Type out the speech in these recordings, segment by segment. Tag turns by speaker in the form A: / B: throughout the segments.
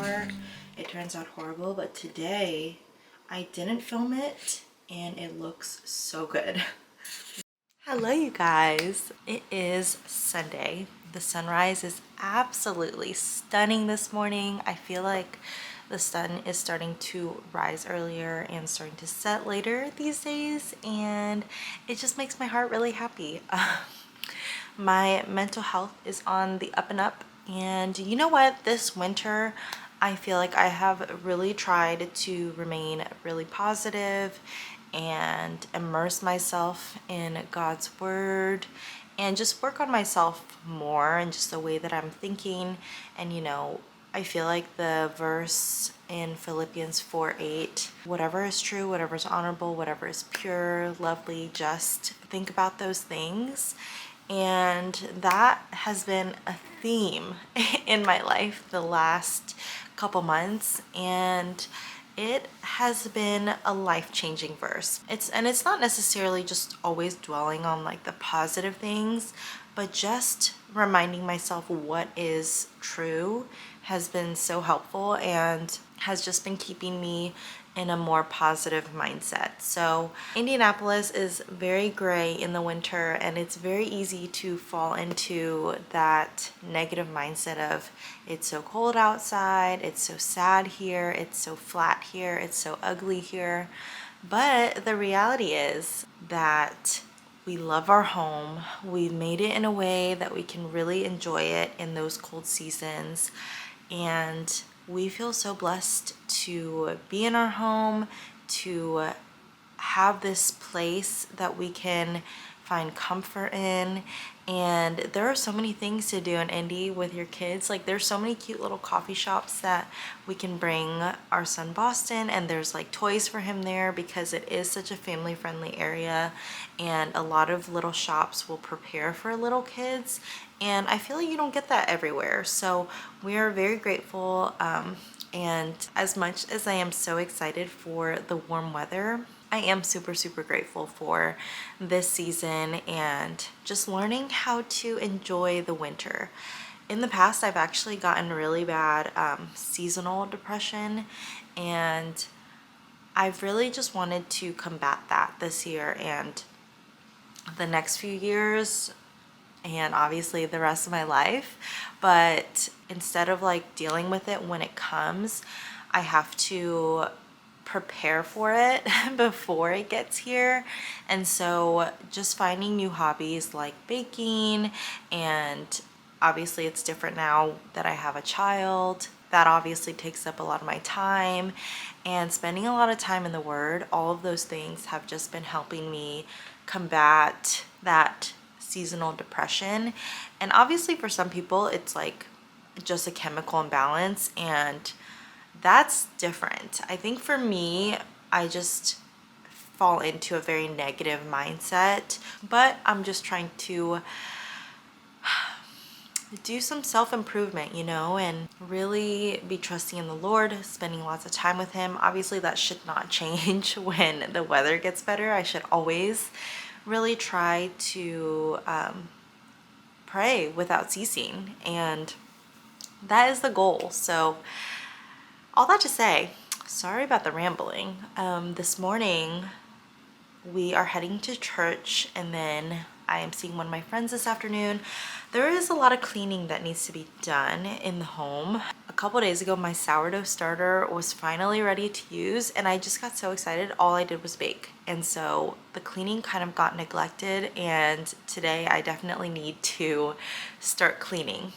A: before, it turns out horrible, but today I didn't film it and it looks so good. Hello you guys, it is Sunday. The sunrise is absolutely stunning this morning. I feel like the sun is starting to rise earlier and starting to set later these days, and it just makes my heart really happy. My mental health is on the up and up, and you know what, this winter I feel like I have really tried to remain really positive and immerse myself in God's word and just work on myself more and just the way that I'm thinking. And I feel like the verse in Philippians 4:8, whatever is true, whatever is honorable, whatever is pure, lovely, just, think about those things. And that has been a theme in my life the last couple months, and it has been a life-changing verse. It's not necessarily just always dwelling on like the positive things, but just reminding myself what is true has been so helpful and has just been keeping me in a more positive mindset. So Indianapolis is very gray in the winter, and it's very easy to fall into that negative mindset of it's so cold outside, it's so sad here, it's so flat here, it's so ugly here. But the reality is that we love our home. We made it in a way that we can really enjoy it in those cold seasons. And we feel so blessed to be in our home, to have this place that we can find comfort in. And there are so many things to do in Indy with your kids. Like, there's so many cute little coffee shops that we can bring our son Boston, and there's like toys for him there because it is such a family friendly area, and a lot of little shops will prepare for little kids, and I feel like you don't get that everywhere. So we are very grateful, and as much as I am so excited for the warm weather, I am super, super grateful for this season and just learning how to enjoy the winter. In the past, I've actually gotten really bad seasonal depression, and I've really just wanted to combat that this year and the next few years, and obviously the rest of my life. But instead of like dealing with it when it comes, I have to prepare for it before it gets here. And so just finding new hobbies like baking, and obviously it's different now that I have a child. That obviously takes up a lot of my time, and spending a lot of time in the Word. All of those things have just been helping me combat that seasonal depression. And obviously for some people it's like just a chemical imbalance, and that's different. I think for me, I just fall into a very negative mindset, but I'm just trying to do some self-improvement, and really be trusting in the Lord, spending lots of time with him. Obviously that should not change when the weather gets better. I should always really try to pray without ceasing, and that is the goal. So all that to say, sorry about the rambling. This morning we are heading to church, and then I am seeing one of my friends this afternoon. There is a lot of cleaning that needs to be done in the home. A couple days ago, my sourdough starter was finally ready to use, and I just got so excited. All I did was bake. And so the cleaning kind of got neglected, and today I definitely need to start cleaning.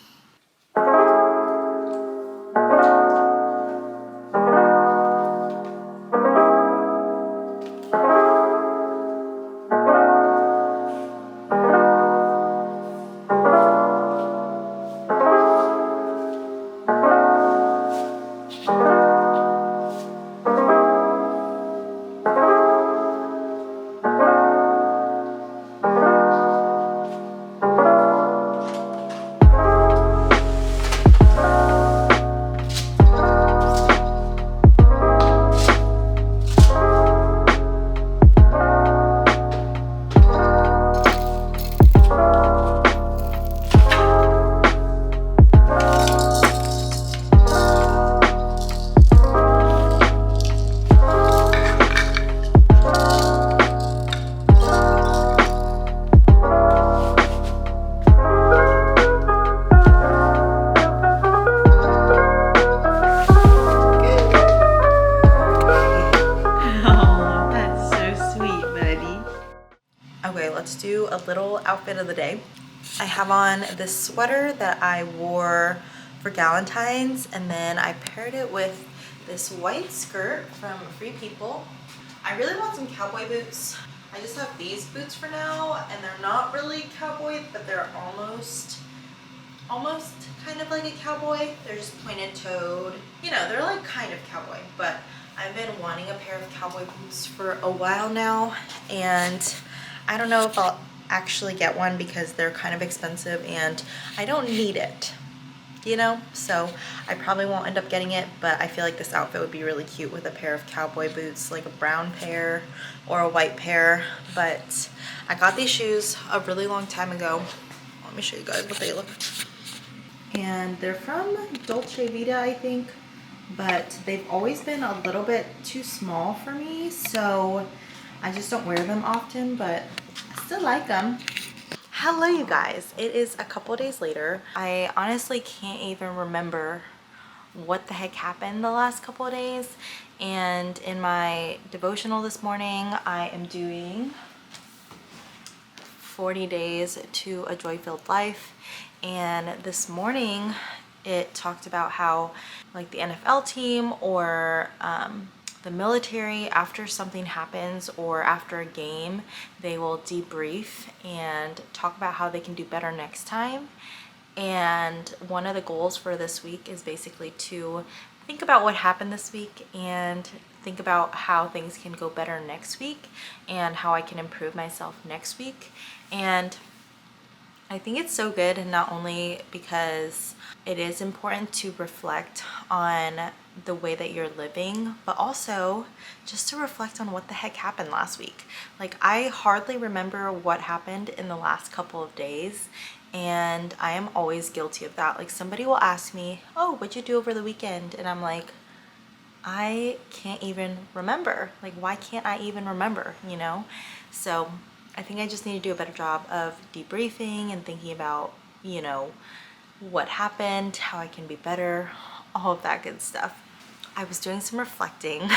A: a little outfit of the day. I have on this sweater that I wore for Galentine's, and then I paired it with this white skirt from Free People. I really want some cowboy boots. I just have these boots for now, and they're not really cowboy, but they're almost kind of like a cowboy. They're just pointed toed. You know, they're like kind of cowboy, but I've been wanting a pair of cowboy boots for a while now, and I don't know if I'll actually get one because they're kind of expensive and I don't need it, you know? So I probably won't end up getting it, but I feel like this outfit would be really cute with a pair of cowboy boots, like a brown pair or a white pair. But I got these shoes a really long time ago. Let me show you guys what they look. And they're from Dolce Vita, I think, but they've always been a little bit too small for me, so I just don't wear them often, but I still like them. Hello, you guys. It is a couple days later. I honestly can't even remember what the heck happened the last couple of days, and in my devotional this morning, I am doing 40 days to a joy-filled life. And this morning it talked about how like the NFL team or the military, after something happens or after a game, they will debrief and talk about how they can do better next time. And one of the goals for this week is basically to think about what happened this week and think about how things can go better next week and how I can improve myself next week. And I think it's so good, not only because it is important to reflect on the way that you're living, but also just to reflect on what the heck happened last week. Like, I hardly remember what happened in the last couple of days, and I am always guilty of that. Like, somebody will ask me, oh, what'd you do over the weekend? And I'm like, I can't even remember. Like, why can't I even remember, you know? So I think I just need to do a better job of debriefing and thinking about, you know, what happened, how I can be better, all of that good stuff. I was doing some reflecting,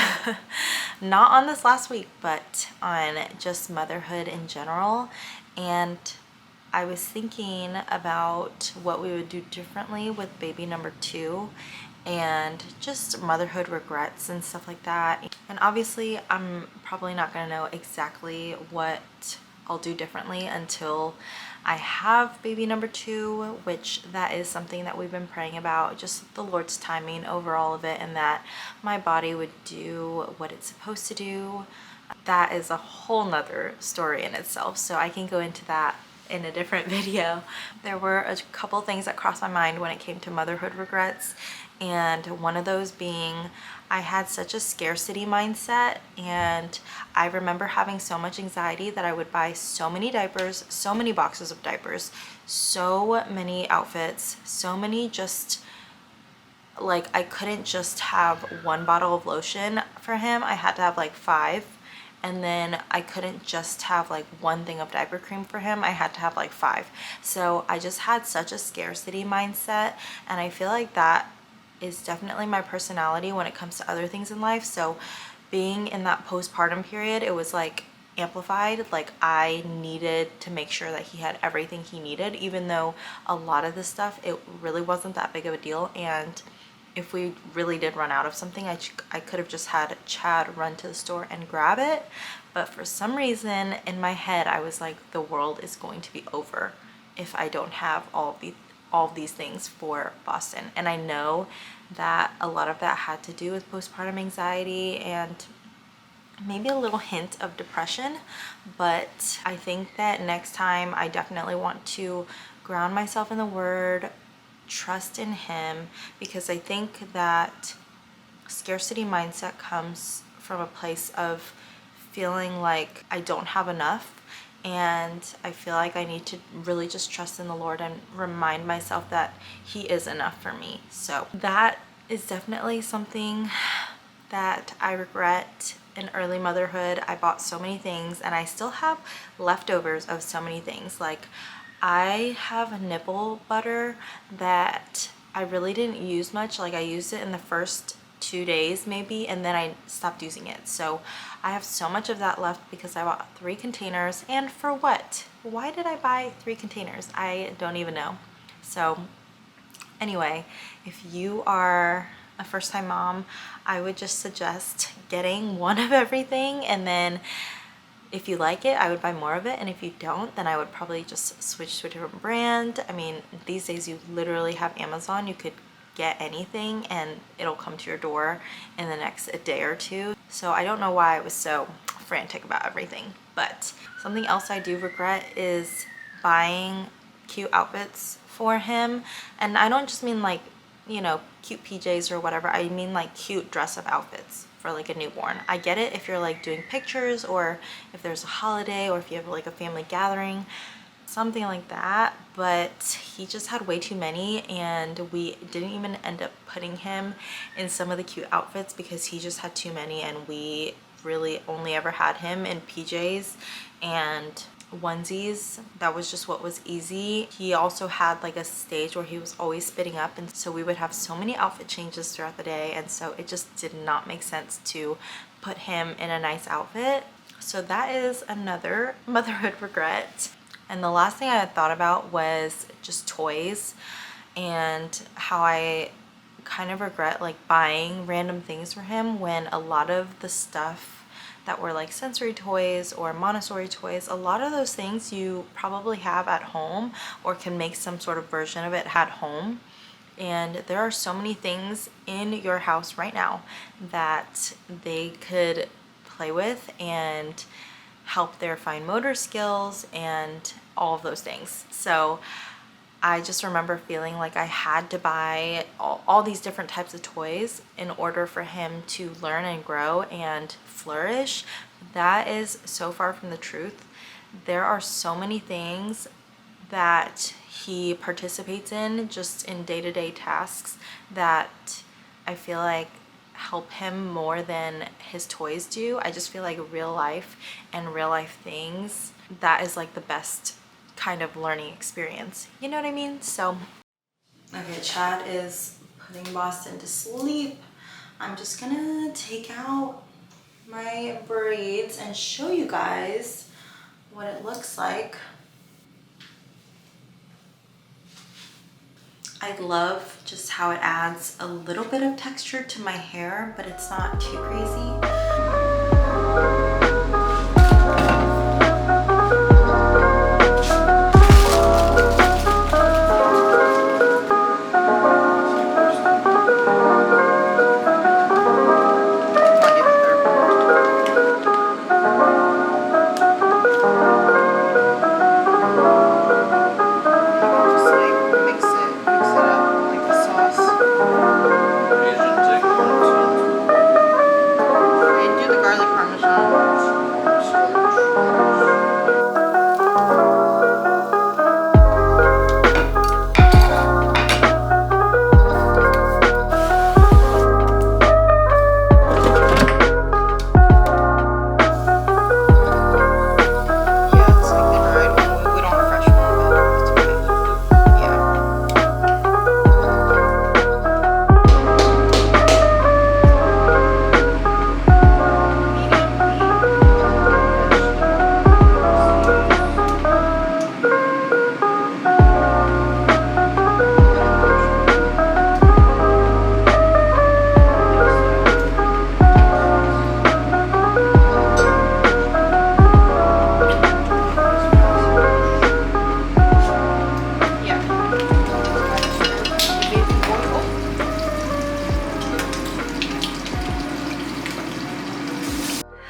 A: not on this last week, but on just motherhood in general. And I was thinking about what we would do differently with baby number 2 and just motherhood regrets and stuff like that. And obviously I'm probably not gonna know exactly what I'll do differently until I have baby number 2, which that is something that we've been praying about, just the Lord's timing over all of it, and that my body would do what it's supposed to do. That is a whole nother story in itself, so I can go into that in a different video. There were a couple things that crossed my mind when it came to motherhood regrets, and one of those being I had such a scarcity mindset, and I remember having so much anxiety that I would buy so many diapers, so many boxes of diapers, so many outfits, so many, just like, I couldn't just have one bottle of lotion for him. I had to have like 5. And then I couldn't just have like one thing of diaper cream for him. I had to have like 5. So I just had such a scarcity mindset, and I feel like that is definitely my personality when it comes to other things in life. So being in that postpartum period, it was like amplified. Like, I needed to make sure that he had everything he needed, even though a lot of the stuff, it really wasn't that big of a deal. And if we really did run out of something, I could have just had Chad run to the store and grab it. But for some reason in my head, I was like, the world is going to be over if I don't have all of these things for Boston. And I know that a lot of that had to do with postpartum anxiety and maybe a little hint of depression. But I think that next time I definitely want to ground myself in the Word, trust in Him, because I think that scarcity mindset comes from a place of feeling like I don't have enough, and I feel like I need to really just trust in the Lord and remind myself that He is enough for me. So that is definitely something that I regret in early motherhood. I bought so many things, and I still have leftovers of so many things. Like, I have nipple butter that I really didn't use much. Like, I used it in the first 2 days maybe, and then I stopped using it. So I have so much of that left because I bought 3 containers. And for what? why did I buy 3 containers? I don't even know. So anyway, if you are a first-time mom, I would just suggest getting one of everything, and then if you like it, I would buy more of it, and if you don't, then I would probably just switch to a different brand. I mean, these days you literally have Amazon. You could get anything and it'll come to your door in the next a day or two. So I don't know why I was so frantic about everything. But something else I do regret is buying cute outfits for him. And I don't just mean like, you know, cute PJs or whatever. I mean like cute dress up outfits for like a newborn. I get it if you're like doing pictures, or if there's a holiday, or if you have like a family gathering, something like that, but he just had way too many, and we didn't even end up putting him in some of the cute outfits because he just had too many, and we really only ever had him in PJs and onesies. That was just what was easy. He also had like a stage where he was always spitting up, and so we would have so many outfit changes throughout the day, and so it just did not make sense to put him in a nice outfit. So that is another motherhood regret. And the last thing I had thought about was just toys, and how I kind of regret like buying random things for him when a lot of the stuff that were like sensory toys or Montessori toys, a lot of those things you probably have at home or can make some sort of version of it at home. And there are so many things in your house right now that they could play with and help their fine motor skills and all of those things. So I just remember feeling like I had to buy all these different types of toys in order for him to learn and grow and flourish. That is so far from the truth. There are so many things that he participates in just in day-to-day tasks that I feel like help him more than his toys do. I just feel like real life and real life things, that is like the best kind of learning experience. You know what I mean? So, okay, Chad is putting Boston to sleep. I'm just gonna take out my braids and show you guys what it looks like. I love just how it adds a little bit of texture to my hair, but it's not too crazy.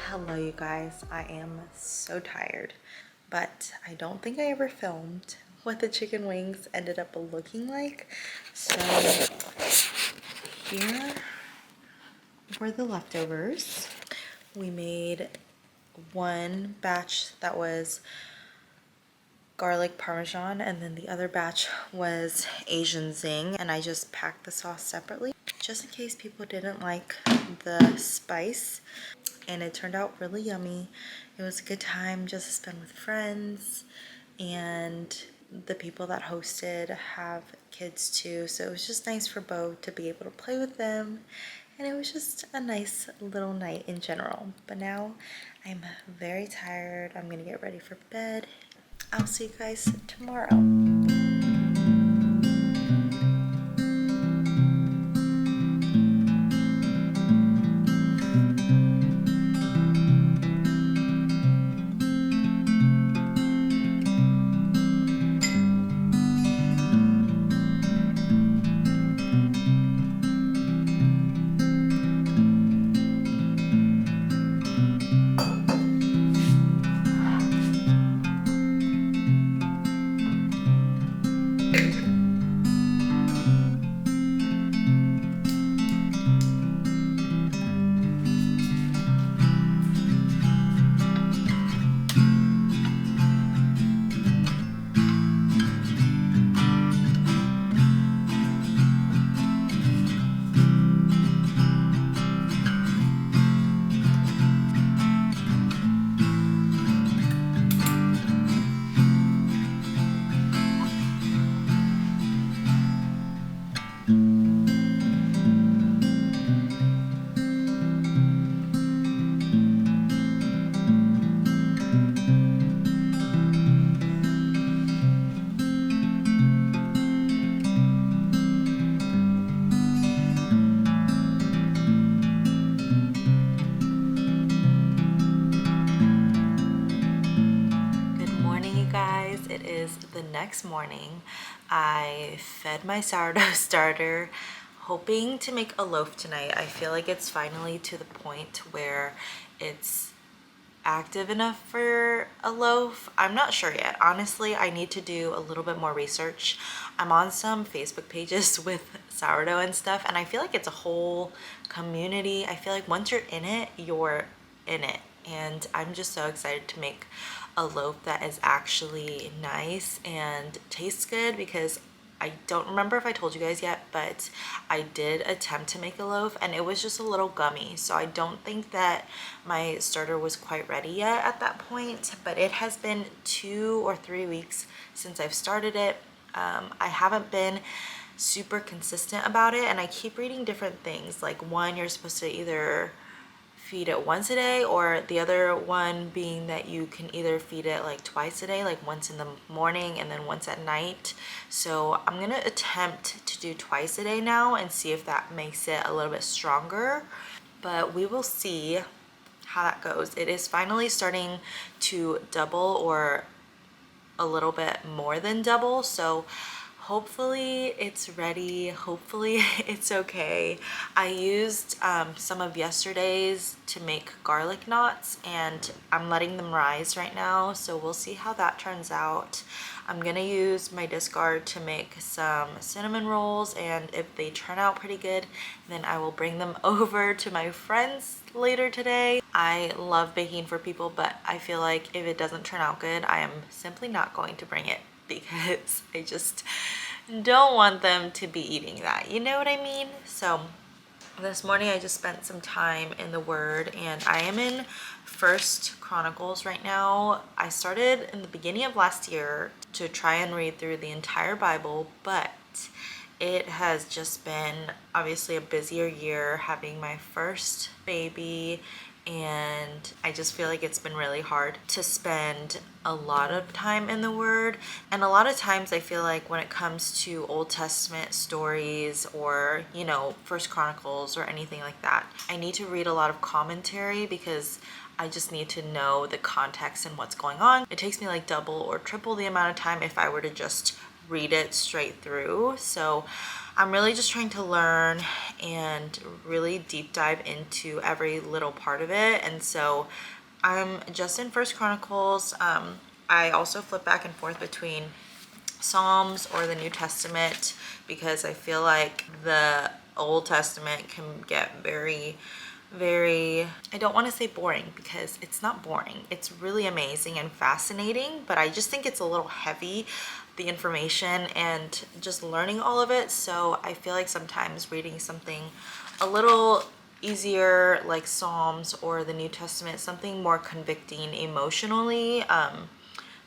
A: Hello you guys, I am so tired, but I don't think I ever filmed what the chicken wings ended up looking like. So here were the leftovers. We made one batch that was garlic parmesan, and then the other batch was Asian zing, and I just packed the sauce separately just in case people didn't like the spice. And it turned out really yummy. It was a good time just to spend with friends, and the people that hosted have kids too, so it was just nice for Bo to be able to play with them, and it was just a nice little night in general. But now I'm very tired. I'm gonna get ready for bed. I'll see you guys tomorrow. It is the next morning. I fed my sourdough starter, hoping to make a loaf tonight. I feel like it's finally to the point where it's active enough for a loaf. I'm not sure yet. Honestly, I need to do a little bit more research. I'm on some Facebook pages with sourdough and stuff, and I feel like it's a whole community. I feel like once you're in it, you're in it. And I'm just so excited to make a loaf that is actually nice and tastes good, because I don't remember if I told you guys yet, but I did attempt to make a loaf and it was just a little gummy. So I don't think that my starter was quite ready yet at that point, but it has been 2 or 3 weeks since I've started it. I haven't been super consistent about it, and I keep reading different things. Like, one, you're supposed to either feed it once a day, or the other one being that you can either feed it like twice a day, like once in the morning and then once at night. So I'm gonna attempt to do twice a day now and see if that makes it a little bit stronger, but we will see how that goes. It is finally starting to double, or a little bit more than double, so hopefully it's ready. Hopefully it's okay. I used some of yesterday's to make garlic knots, and I'm letting them rise right now, so we'll see how that turns out. I'm gonna use my discard to make some cinnamon rolls, and if they turn out pretty good, then I will bring them over to my friends later today. I love baking for people, but I feel like if it doesn't turn out good, I am simply not going to bring it, because I just don't want them to be eating that, you know what I mean? So this morning I just spent some time in the Word, and I am in First Chronicles right now. I started in the beginning of last year to try and read through the entire Bible, but it has just been obviously a busier year having my first baby, and I just feel like it's been really hard to spend a lot of time in the Word. And a lot of times I feel like when it comes to Old Testament stories, or, you know, First Chronicles or anything like that, I need to read a lot of commentary, because I just need to know the context and what's going on. It takes me like double or triple the amount of time if I were to just read it straight through. So I'm really just trying to learn and really deep dive into every little part of it. And so I'm just in First Chronicles. I also flip back and forth between Psalms or the New Testament, because I feel like the Old Testament can get very, I don't want to say boring, because it's not boring. It's really amazing and fascinating, but I just think it's a little heavy, the information and just learning all of it. So I feel like sometimes reading something a little easier, like Psalms or the New Testament, something more convicting emotionally,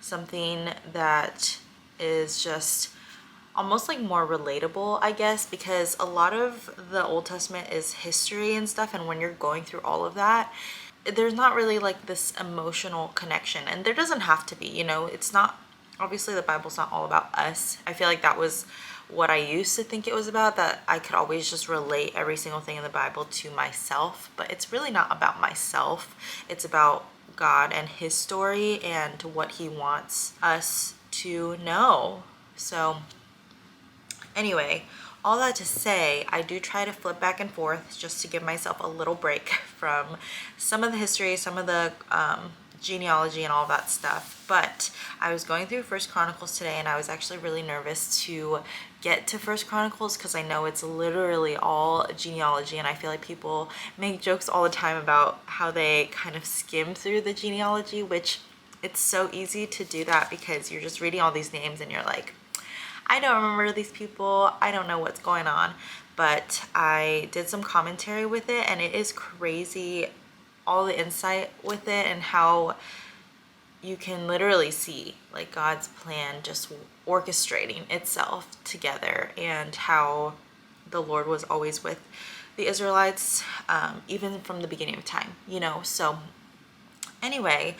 A: something that is just almost like more relatable, I guess, because a lot of the Old Testament is history and stuff, and when you're going through all of that, there's not really like this emotional connection, and there doesn't have to be, you know. It's not obviously the Bible's not all about us. I feel like that was what I used to think it was about, that I could always just relate every single thing in the Bible to myself, but it's really not about myself. It's about God and his story and what he wants us to know. So anyway, all that to say, I do try to flip back and forth just to give myself a little break from some of the history, some of the genealogy and all that stuff. But I was going through First Chronicles today, and I was actually really nervous to get to First Chronicles because I know it's literally all genealogy, and I feel like people make jokes all the time about how they kind of skim through the genealogy, which it's so easy to do that because you're just reading all these names and you're like, I don't remember these people, I don't know what's going on. But I did some commentary with it, and it is crazy, all the insight with it, and how you can literally see like God's plan just orchestrating itself together, and how the Lord was always with the Israelites, even from the beginning of time, you know. So anyway,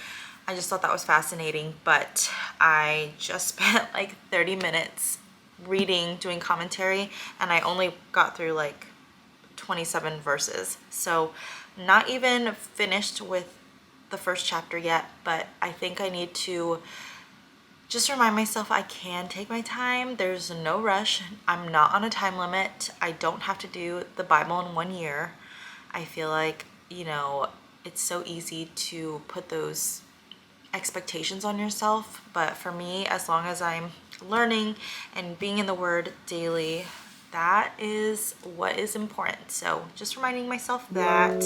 A: I just thought that was fascinating, but I just spent like 30 minutes reading, doing commentary, and I only got through like 27 verses. So not even finished with the first chapter yet, but I think I need to just remind myself I can take my time. There's no rush. I'm not on a time limit. I don't have to do the Bible in 1 year. I feel like, you know, it's so easy to put those expectations on yourself, but for me, as long as I'm learning and being in the Word daily, that is what is important. So just reminding myself that.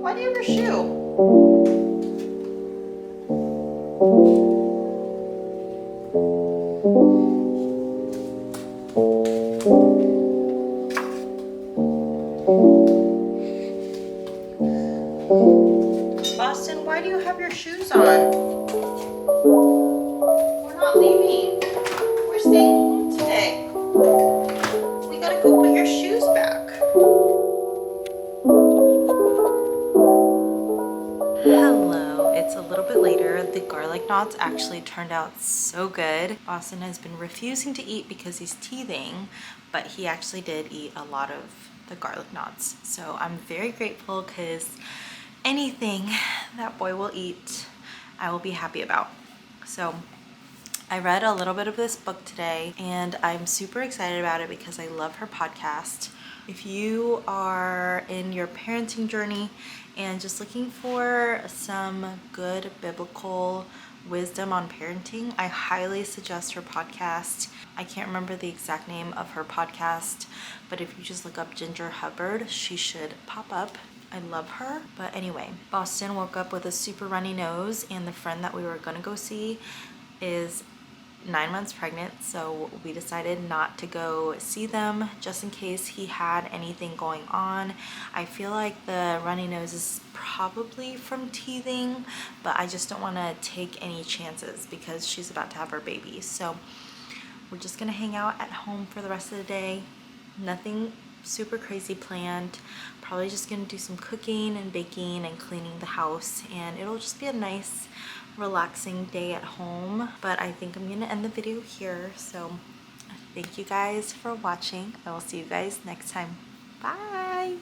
A: Why do you have your shoe? Boston, why do you have your shoes on? We're not leaving. We're staying home today. We gotta go put your shoes back. Hello, it's a little bit later. The garlic knots actually turned out so good. Boston has been refusing to eat because he's teething, but he actually did eat a lot of the garlic knots. So I'm very grateful because anything that boy will eat, I will be happy about. So I read a little bit of this book today and I'm super excited about it because I love her podcast. If you are in your parenting journey and just looking for some good biblical wisdom on parenting, I highly suggest her podcast. I can't remember the exact name of her podcast, but if you just look up Ginger Hubbard, she should pop up. I love her. But anyway, Boston woke up with a super runny nose, and the friend that we were gonna go see is 9 months pregnant, so we decided not to go see them just in case he had anything going on. I feel like the runny nose is probably from teething, but I just don't want to take any chances because she's about to have her baby. So we're just gonna hang out at home for the rest of the day. Nothing super crazy planned. Probably just gonna do some cooking and baking and cleaning the house, and it'll just be a nice relaxing day at home. But I think I'm gonna end the video here. So thank you guys for watching. I will see you guys next time. Bye.